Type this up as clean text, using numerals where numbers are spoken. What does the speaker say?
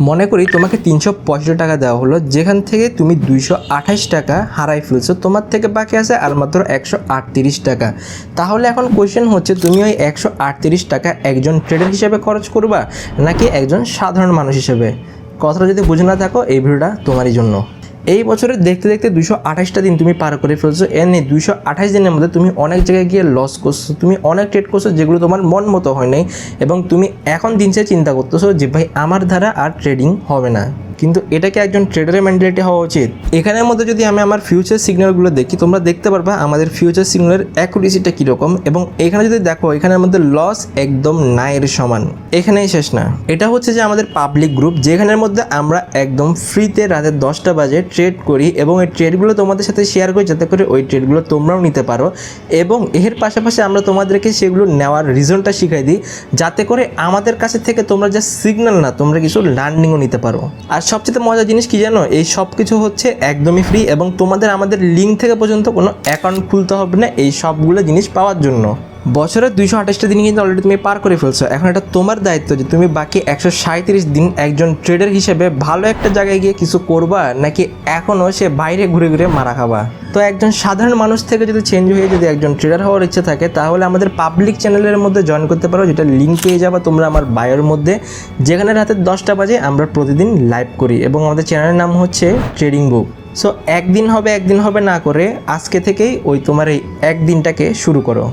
মনে করি তোমাকে 365 টাকা দেওয়া হলো, যেখান থেকে তুমি 228 টাকা হারাই ফেলছো, তোমার থেকে বাকি আছে আর মাত্র 138 টাকা। তাহলে এখন কোয়েশ্চেন হচ্ছে, তুমি ওই 138 টাকা একজন ট্রেডার হিসেবে খরচ করবা নাকি একজন সাধারণ মানুষ হিসেবে? কথাটা যদি বুঝে না থাকো, এই ভিডিওটা তোমারই জন্য। এই বছরে দেখতে দেখতে 228টা দিন তুমি পার করে ফেলছো। এনে 228 দিনের মধ্যে তুমি অনেক জায়গায় গিয়ে লস করছো, তুমি অনেক ট্রেড করছো যেগুলো তোমার মন মতো হয় নাই, এবং তুমি এখন দিন সে চিন্তা করতেছো যে ভাই আমার দ্বারা আর ট্রেডিং হবে না। কিন্তু এটাকে একজন ট্রেডারের মেন্টালিটি হওয়া উচিত। এখানের মধ্যে যদি আমি আমার ফিউচার সিগন্যালগুলো দেখি, তোমরা দেখতে পারবা আমাদের ফিউচার সিগন্যালের অ্যাকুরেসিটা কীরকম। এবং এখানে যদি দেখো, এখানের মধ্যে লস একদম নাইয়ের সমান, এখানেই শেষ না। এটা হচ্ছে যে আমাদের পাবলিক গ্রুপ, যেখানের মধ্যে আমরা একদম ফ্রিতে রাতে 10টা বাজে ট্রেড করি, এবং এই ট্রেডগুলো তোমাদের সাথে শেয়ার করি যাতে করে ওই ট্রেডগুলো তোমরাও নিতে পারো। এবং এর পাশাপাশি আমরা তোমাদেরকে সেগুলো নেওয়ার রিজনটা শিখাই দিই, যাতে করে আমাদের কাছে থেকে তোমরা যা সিগন্যাল না, তোমরা কিছু লার্নিংও নিতে পারো। আর সবচেয়ে মজার জিনিস কি জানো, এই সব কিছু হচ্ছে একদমই ফ্রি, এবং তোমাদের আমাদের লিঙ্ক থেকে পর্যন্ত কোনো অ্যাকাউন্ট খুলতে হবে না এই সবগুলো জিনিস পাওয়ার জন্য। বছরের 228টা দিন কিন্তু অলরেডি তুমি পার করে ফেলছো। এখন এটা তোমার দায়িত্ব যে তুমি বাকি 137 দিন একজন ট্রেডার হিসেবে ভালো একটা জায়গায় গিয়ে কিছু করবা, নাকি এখনও সে বাইরে ঘুরে ঘুরে মারা খাবা। তো একজন সাধারণ মানুষ থেকে যদি চেঞ্জ হয়ে যদি একজন ট্রেডার হওয়ার ইচ্ছে থাকে, তাহলে আমাদের পাবলিক চ্যানেলের মধ্যে জয়েন করতে পারো, যেটা লিঙ্ক পেয়ে যাবা তোমরা আমার বায়োর মধ্যে, যেখানে রাতে 10টা বাজে আমরা প্রতিদিন লাইভ করি, এবং আমাদের চ্যানেলের নাম হচ্ছে ট্রেডিং বুক। সো একদিন হবে না করে আজকে থেকেই ওই তোমার এই একদিনটাকে শুরু করো।